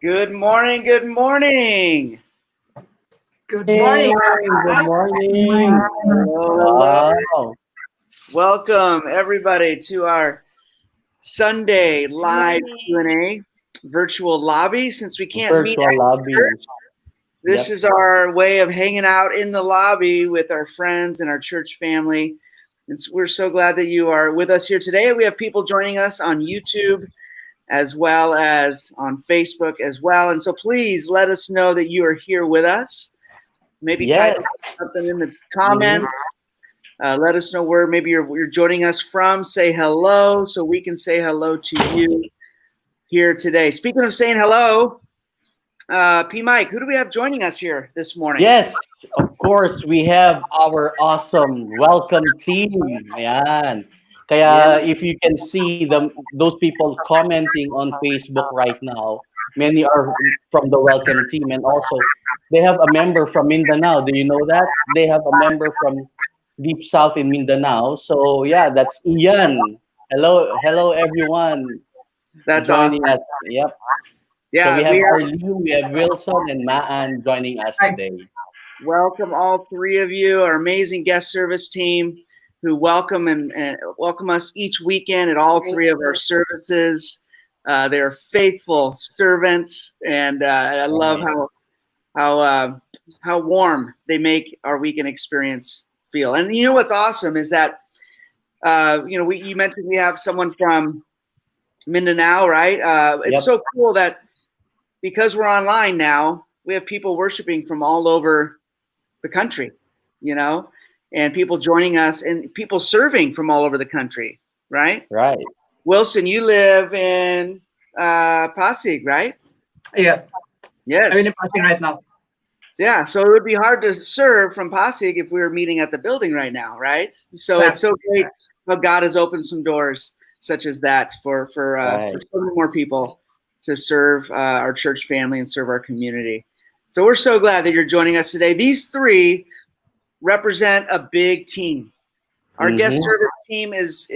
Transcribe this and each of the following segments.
Good morning. Good morning. Good Hey, morning, good Pastor. morning. Hello, hello. Wow. Welcome everybody to our Sunday live Q&A virtual lobby. Since we can't meet Virtual at lobby. church, this Yep. is our way of hanging out in the lobby with our friends and our church family. We're so glad that you are with us here today. We have people joining us on YouTube as well as on Facebook as well. And so please let us know that you are here with us. Maybe type Yes. something in the Mhm. comments. Let us know where maybe you're joining us from. Say hello so we can say hello to you here today. Speaking of saying hello, P. Mike, who do we have joining us here this morning? Yes, of course, we have our awesome welcome team. Ayan. Yeah, Kaya if you can see those people commenting on Facebook right now, many are from the welcome team, and also they have a member from Mindanao. Do you know that? They have a member from deep south in Mindanao. So yeah, that's Ian. Hello everyone that's joining awesome. us. Yep. So we Yeah, have we have Arlene, we have Wilson and Maan joining us Hi. today. welcome all three of you, our amazing guest service team who welcome and welcome us each weekend at all three of our services. They're faithful servants, and I love Right. how how warm they make our weekend experience feel. And you know what's awesome is that you mentioned we have someone from Mindanao, right? It's Yep. so cool that because we're online now, we have people worshiping from all over the country, you know, and people joining us and people serving from all over the country, right? Right. Wilson, you live in Pasig, right? Yes, I'm Yes. in passing right now. So, yeah, so it would be hard to serve from Pasig if we were meeting at the building right now, right? So it's so Exactly. great how God has opened some doors such as that for Right. so many more people to serve our church family and serve our community. So we're so glad that you're joining us today. These three represent a big team. Our guest Mm-hmm. service team is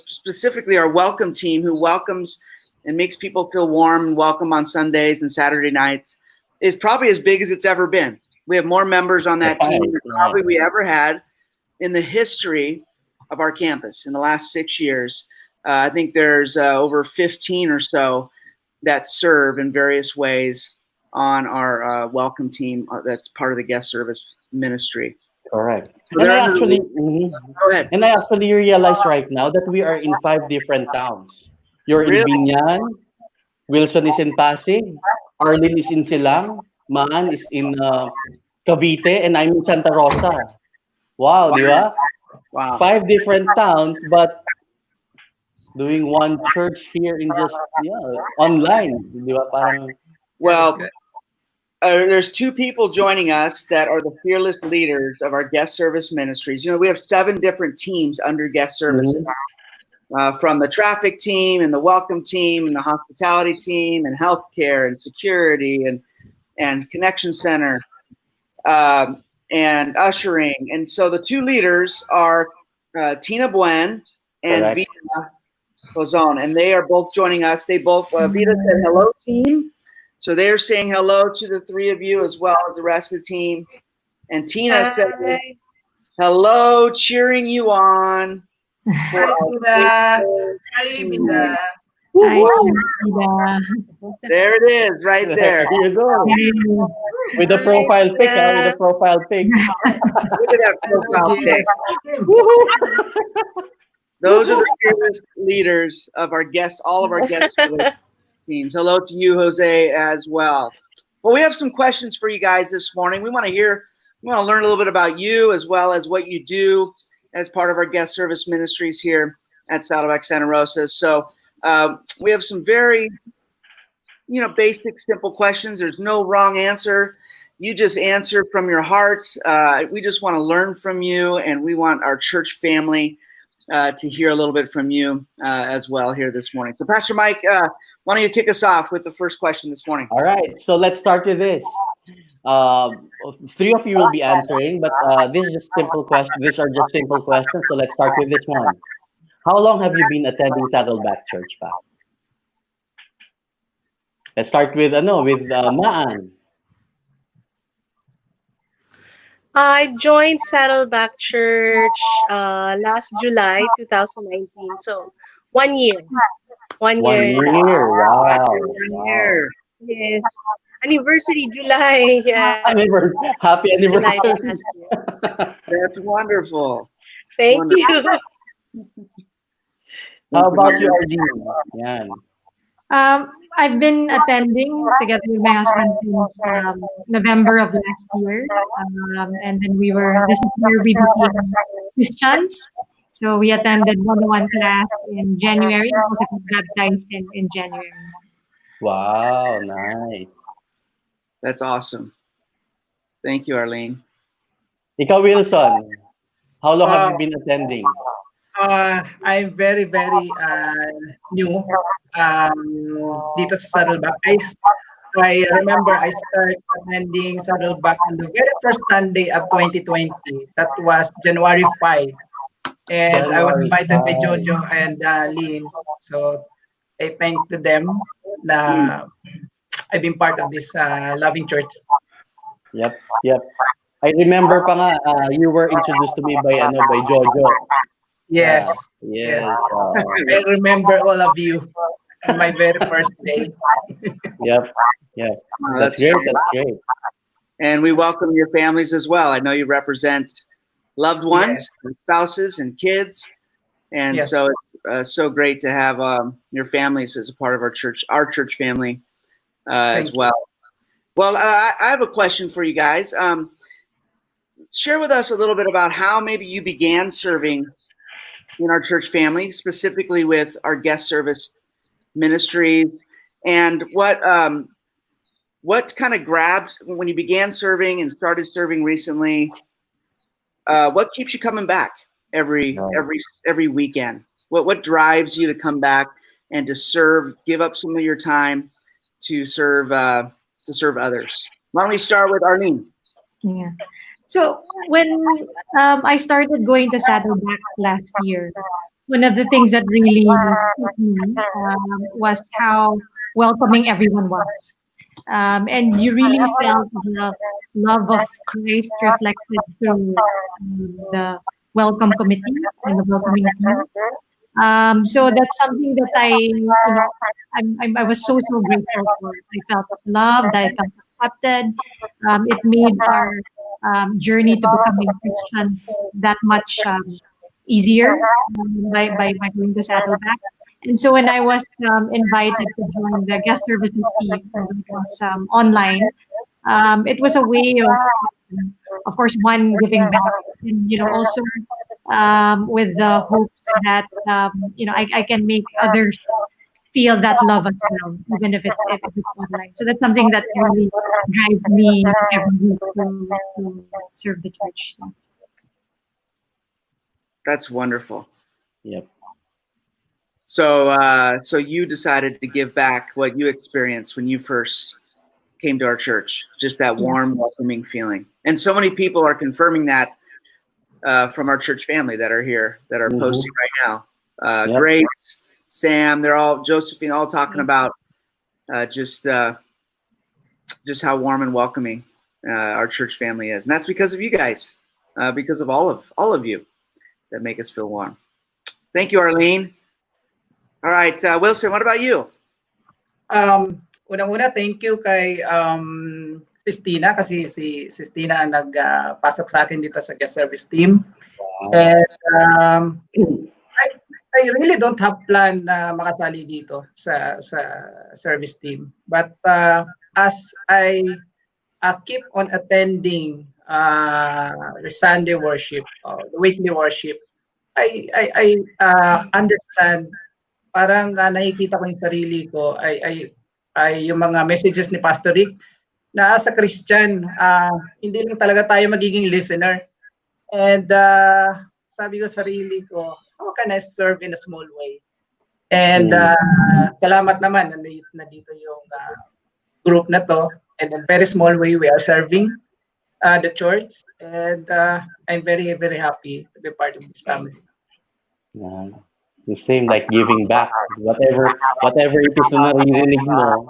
specifically our welcome team who welcomes and makes people feel warm and welcome on Sundays and Saturday nights. Is probably as big as it's ever been. We have more members on that team Right. than Right. probably we ever had in the history of our campus in the last 6 years. I think there's over 15 or so that serve in various ways on our welcome team that's part of the guest service ministry. Correct. So there are no, go ahead. And I actually realize right now that we are in 5 different towns. You're in Really? Binyan, Wilson is in Pasig, Arlene is in Silang, Maan is in Cavite, and I'm in Santa Rosa. Wow, Wow. di ba? Wow. 5 different towns, but doing one church here in just online, di ba? Parang Yeah, that's Well, good. there's two people joining us that are the fearless leaders of our guest service ministries. You know, we have 7 different teams under guest services. mhm, From the traffic team and the welcome team and the hospitality team and healthcare and security and connection center and ushering. And so the two leaders are Tina Buen and correct. Vita Bozon, and they are both joining us. They both Vita said hello, team. So they're saying hello to the three of you as well as the rest of the team. And Tina said Hi. hello, cheering you on for Hi, our Buddha. faithful Hi, team. Binda. Hi, Woo! Frida. There it is, right there. There you go. With the Hi, profile pic, with the Buddha. profile pic. Look at that Hello, profile pic. Jesus team. Woohoo! Those are the fearless leaders of our guests, all of our guest teams. Hello to you, Jose, as well. Well, we have some questions for you guys this morning. We want to learn a little bit about you as well as what you do as part of our guest service ministries here at Saddleback Santa Rosa. So we have some very, basic, simple questions. There's no wrong answer. You just answer from your heart. We just want to learn from you, and we want our church family to hear a little bit from you as well here this morning. So, Pastor Mike, why don't you kick us off with the first question this morning? All right, so let's start with this. Um, 3 of you will be answering, but this is just simple question. These are just simple questions. So let's start with this one. How long have you been attending Saddleback Church, Pa? Let's start with Maan. I joined Saddleback Church last July 2019. So 1 year. 1 year. 1 year. Wow. One year. Yes. Anniversary July. Yeah. Happy July anniversary. last year. That's wonderful. Thank Wonderful. you. How about you, Ardeen? Yan. I've been attending together with my husband since November of last year. And then this is where we became Christians. So we attended 101 class in January and also got baptized in January. Wow, nice. That's awesome. Thank you, Arlene. Ikaw, Wilson, how long have you been attending? I'm very, very new dito sa Saddleback. I remember I started attending Saddleback on the very first Sunday of 2020. That was January 5. And I was invited by Jojo and Lynn. So I thank to them na I've been part of this loving church. Yep. I remember pa nga, you were introduced to me by Jojo. Yes. Yes. I remember all of you on my very first day. Yep. Oh, That's great. And we welcome your families as well. I know you represent loved ones, and spouses, and kids. And so it's so great to have your families as a part of our church family as well. Well, I have a question for you guys. Share with us a little bit about how maybe you began serving in our church family, specifically with our guest service ministries, and what kind of grabbed when you began serving and started serving recently. What keeps you coming back every weekend? What drives you to come back and to serve? Give up some of your time to serve others. Why don't we start with Arlene? Yeah. So when I started going to Saddleback last year, one of the things that really struck me was how welcoming everyone was. And you really felt the love of Christ reflected through the welcome committee and the welcoming team. So that's something that I was so grateful for. I felt loved. I felt accepted. It made our journey to becoming Christians that much easier by going to Saddleback. And so when I was invited to join the guest services team, it was online. It was a way of course, one giving back, and also with the hopes that I can make others feel that love as well, even if it's online. So that's something that really drives me every week to serve the church. That's wonderful. Yep. So you decided to give back what you experienced when you first came to our church, just that warm, welcoming feeling. And so many people are confirming that from our church family that are here, that are posting right now. Grace, Sam, Josephine, all talking about just how warm and welcoming our church family is. And that's because of you guys, because of all of you that make us feel warm. Thank you, Arlene. All right, Wilson, what about you? Unang-una, thank you kay Sistina kasi si Sistina ang nagpasok sa akin dito sa guest service team. And I really don't have plan na makasali dito sa service team. But as I keep on attending the Sunday worship, the weekly worship, I understand, parang nakikita ko yung sarili ko ay yung mga messages ni Pastor Rick na as a Christian, hindi lang talaga tayo magiging listener. And sabi ko sarili ko, how can I serve in a small way? And salamat naman na dito yung group na to. And in a very small way, we are serving the church. And I'm very, very happy to be part of this family. The same, like giving back. Whatever it is na naririnig mo,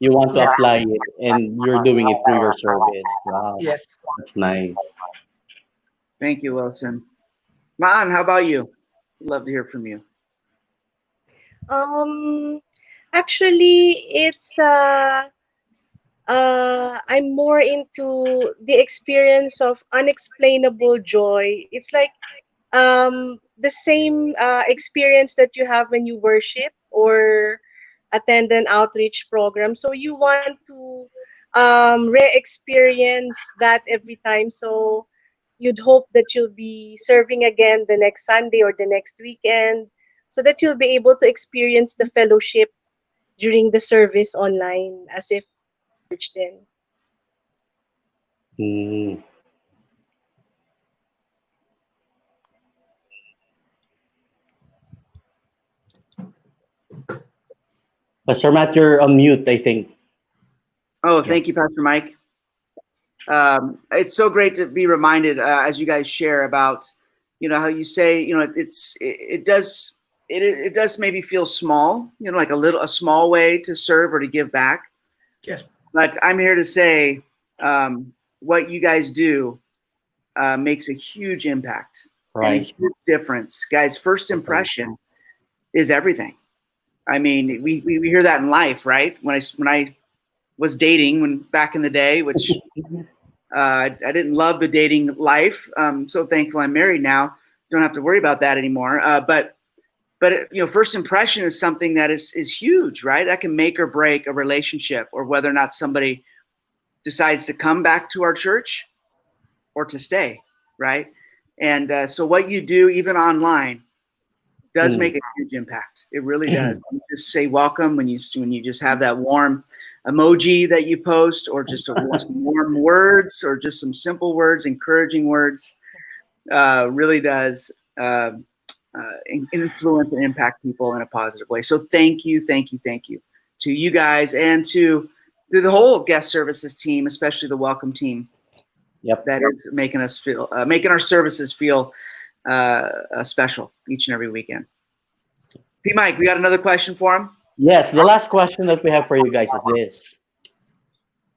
You want to Yeah. apply it, and you're doing it through your service. Wow, Yes. that's nice. Thank you, Wilson. Maan, how about you? Love to hear from you. Um, Actually, I'm more into the experience of unexplainable joy. It's like the same experience that you have when you worship or attend an outreach program. So you want to re-experience that every time. So you'd hope that you'll be serving again the next Sunday or the next weekend, so that you'll be able to experience the fellowship during the service online as if church then. Mm. Pastor Matt, you're on mute, I think. Oh, thank you, Pastor Mike. It's so great to be reminded as you guys share about, how you say, it does maybe feel small, like a small way to serve or to give back. Yes. But I'm here to say what you guys do makes a huge impact and a Right. huge difference. Guys, first impression is everything. I mean, we hear that in life, right? When I was dating back in the day, which I didn't love the dating life. So thankful I'm married now. Don't have to worry about that anymore. But first impression is something that is huge, right? That can make or break a relationship, or whether or not somebody decides to come back to our church or to stay, right? And so what you do, even online, does make a huge impact. It really does. You just say welcome when you just have that warm emoji that you post, or just some warm words, or just some simple words, encouraging words. Really does influence and impact people in a positive way. So thank you to you guys, and to the whole guest services team, especially the welcome team. Yep. That is making our services feel special each and every weekend. P. Mike, we got another question for him. Yes, the last question that we have for you guys is this.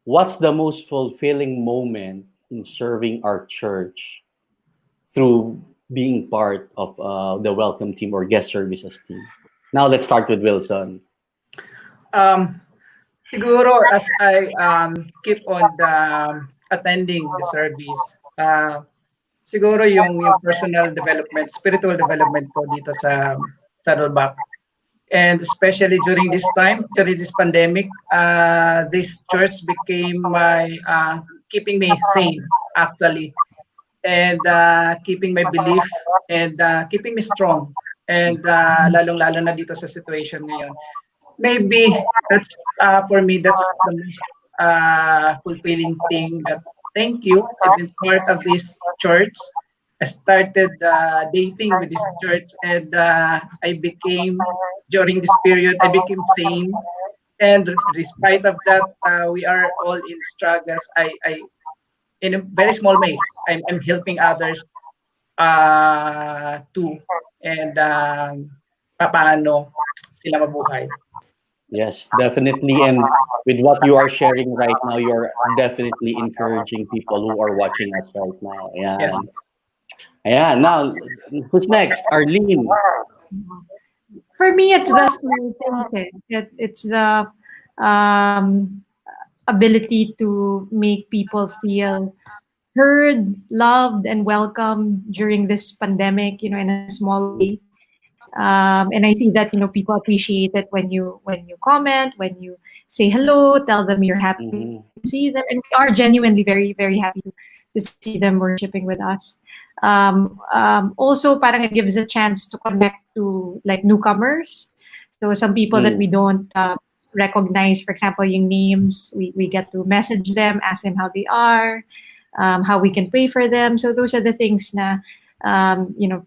What's the most fulfilling moment in serving our church through being part of the welcome team or guest services team? Now let's start with Wilson. Siguro as I keep on attending the service, siguro yung personal development, spiritual development ko dito sa Saddleback. And especially during this time, during this pandemic, this church became my keeping me sane, actually, and keeping my belief, and keeping me strong, and lalong-lalo na dito sa situation ngayon. Maybe that's for me, that's the most fulfilling thing. That thank you, I've been part of this church. I started dating with this church, and I became, during this period, I became sane. And despite of that, we are all in struggles. I in a very small way, I'm helping others too, and paano sila mabuhay. Yes, definitely. And with what you are sharing right now, you're definitely encouraging people who are watching us right now. Yeah. Yes. Yeah. Now, who's next? Arlene. For me, it's the small things. It's the um, ability to make people feel heard, loved, and welcome during this pandemic. In a small way. And I see that people appreciate it when you comment, when you say hello, tell them you're happy Mhm. to see them, and we are genuinely very very happy to see them worshiping with us. Also, parang it gives a chance to connect to like newcomers. So some people that we don't recognize, for example, yung names, we get to message them, ask them how they are, how we can pray for them. So those are the things na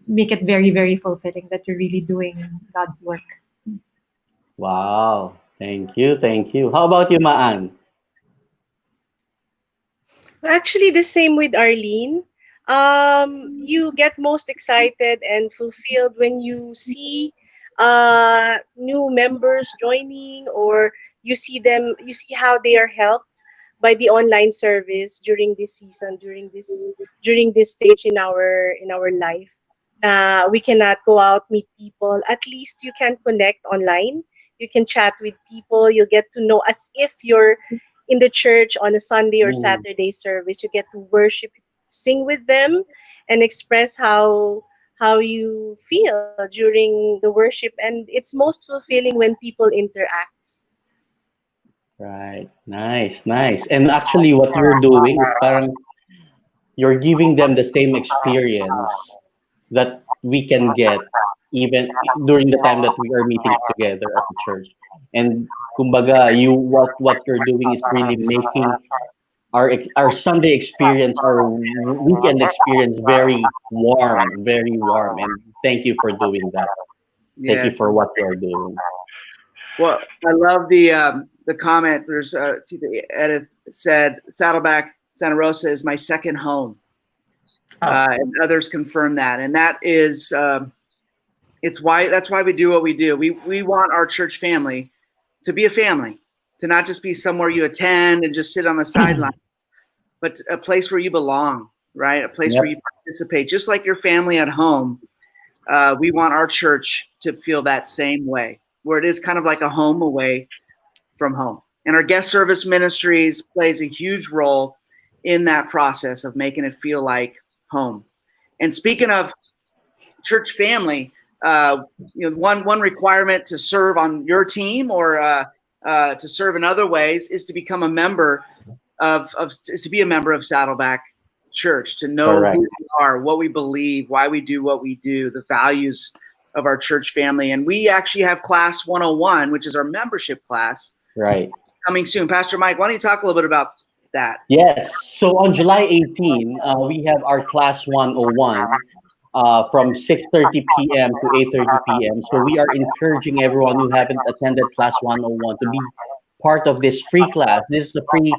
make it very, very fulfilling that you're really doing God's work. Wow. Thank you. Thank you. How about you, Maan? Actually, the same with Arlene. You get most excited and fulfilled when you see new members joining, or You see them, you see how they are helped by the online service during this season, during this stage in our life. We cannot go out, meet people. At least you can connect online. You can chat with people. You get to know as if you're in the church on a Sunday or Mm, Saturday service. You get to worship, sing with them, and express how you feel during the worship. And it's most fulfilling when people interact. right. Nice, nice. And actually, what you're doing is parang you're giving them the same experience that we can get even during the time that we are meeting together as a church. And kumbaga, what you're doing is really making our Sunday experience, our weekend experience very warm. And thank you for doing that. Thank you Yes. for what you're doing. Well, I love the comment. There's Edith said Saddleback Santa Rosa is my second home, and others confirm that, and that is that's why we do what we do. We want our church family to be a family, to not just be somewhere you attend and just sit on the sidelines, but a place where you belong, right? A place Yep. where you participate, just like your family at home. We want our church to feel that same way, where it is kind of like a home away from home. And our guest service ministries plays a huge role in that process of making it feel like home. And speaking of church family, one requirement to serve on your team or to serve in other ways is to become a member is to be a member of Saddleback Church, to know Correct. who we are, what we believe, why we do what we do, the values of our church family. And we actually have Class 101, which is our membership class, Right. coming soon. Pastor Mike, why don't you talk a little bit about that? Yes. So on July 18, we have our Class 101 from 6:30 p.m. to 8:30 p.m. So we are encouraging everyone who haven't attended Class 101 to be part of this free class. This is a free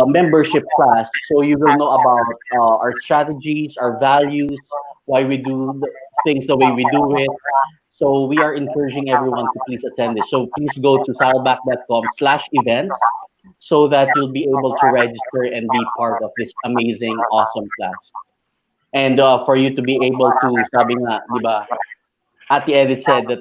membership class. So you will know about our strategies, our values, why we do the things the way we do it. So we are encouraging everyone to please attend this. So please go to saddleback.com/events so that you'll be able to register and be part of this amazing, awesome class. And for you to be able to, sabi nga, di ba, at the end it said that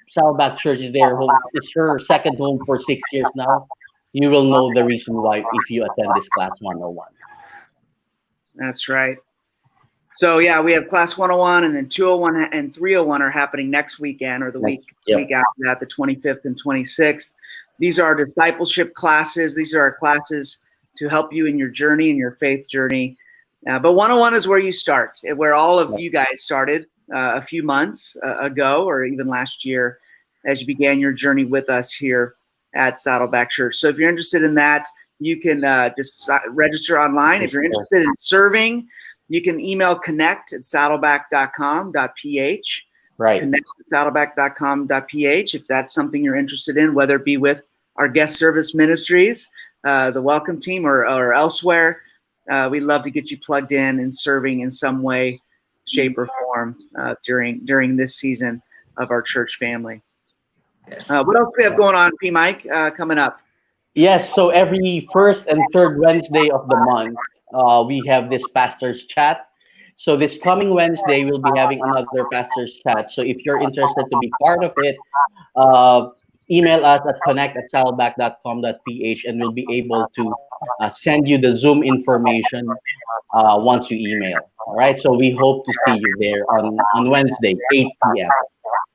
Saddleback Church is their home, it's her second home for 6 years now. You will know the reason why if you attend this Class 101. That's right. So yeah, we have Class 101, and then 201 and 301 are happening next weekend, or the week after that, the 25th and 26th. These are discipleship classes. These are our classes to help you in your journey, in your faith journey. But 101 is where you start, where all of you guys started a few months ago, or even last year, as you began your journey with us here at Saddleback Church. So if you're interested in that, you can just register online. If you're interested in serving, you can email connect@saddleback.com.ph. Right. Connect@saddleback.com.ph if that's something you're interested in, whether it be with our guest service ministries, the welcome team, or elsewhere. We'd love to get you plugged in and serving in some way, shape, or form during this season of our church family. Yes. What else do we have going on, P. Mike, coming up? Yes, so every first and third Wednesday of the month, we have this pastor's chat. So this coming Wednesday, we'll be having another pastor's chat. So if you're interested to be part of it, email us at connect@saddleback.com.ph, and we'll be able to send you the Zoom information once you email. All right, so we hope to see you there on Wednesday, 8 p.m.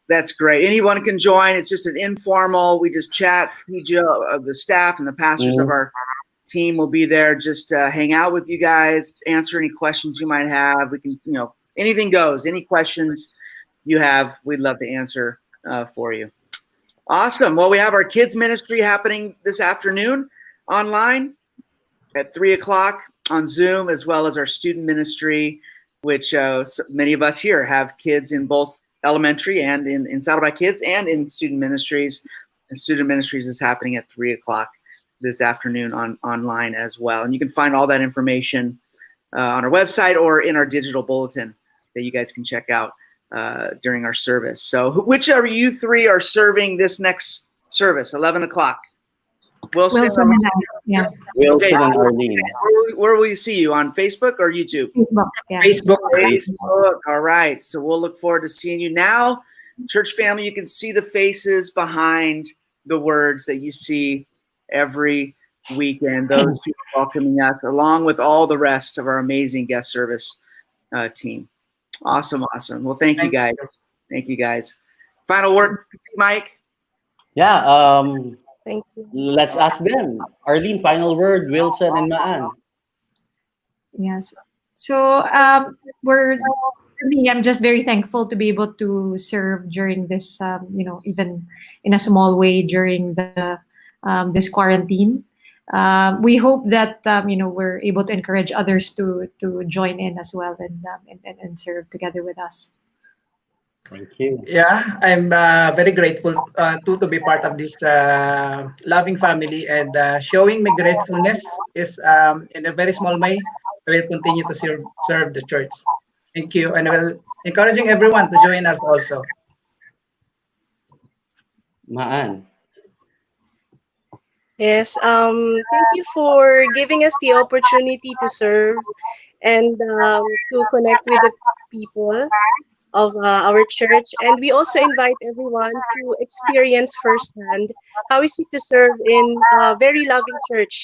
That's great. Anyone can join. It's just an informal. We just chat. PJ, the staff and the pastors of our team will be there. Just hang out with you guys, answer any questions you might have. We can, anything goes. Any questions you have, we'd love to answer for you. Awesome. Well, we have our kids ministry happening this afternoon online at 3:00 on Zoom, as well as our student ministry, which many of us here have kids in both elementary and in Saddleback Kids and in student ministries. And student ministries is happening at 3:00 this afternoon online as well. And you can find all that information on our website or in our digital bulletin that you guys can check out during our service. So which of you three are serving this next service, 11:00? Wilson. Wilson and I, yeah, Wilson Okay. and Arlene. Where will you see you on Facebook or YouTube? Facebook, yeah. Facebook. Facebook. All right. So we'll look forward to seeing you now. Church family, you can see the faces behind the words that you see every weekend. Those who are welcoming us, along with all the rest of our amazing guest service team. Awesome. Well, thank you guys. Thank you guys. Final word, Mike. Yeah, Thank you. let's ask them. Arlene, final word, Wilson and Maan. Yes. So we're for me, I'm just very thankful to be able to serve during this, even in a small way during the this quarantine. We hope that we're able to encourage others to join in as well and serve together with us. Thank you. Yeah, I'm very grateful to be part of this loving family, and showing my gratefulness is in a very small way. I will continue to serve the church. Thank you, and I will encouraging everyone to join us also. Maan. Yes, thank you for giving us the opportunity to serve and to connect with the people of our church. And we also invite everyone to experience firsthand how is it to serve in a very loving church.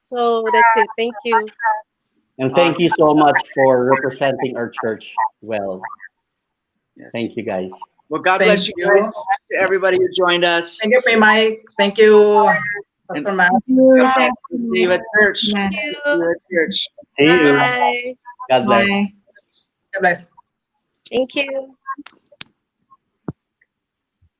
So that's it. Thank you. And thank you so much for representing our church well. Yes. Thank you, guys. Well, God Thank bless you you. guys. Thanks to everybody who joined us. Thank you, Mike. Thank you, Pastor Matt. See you at church. Yeah. See you at church. See you. Bye. God bless. Bye. God bless. Thank you.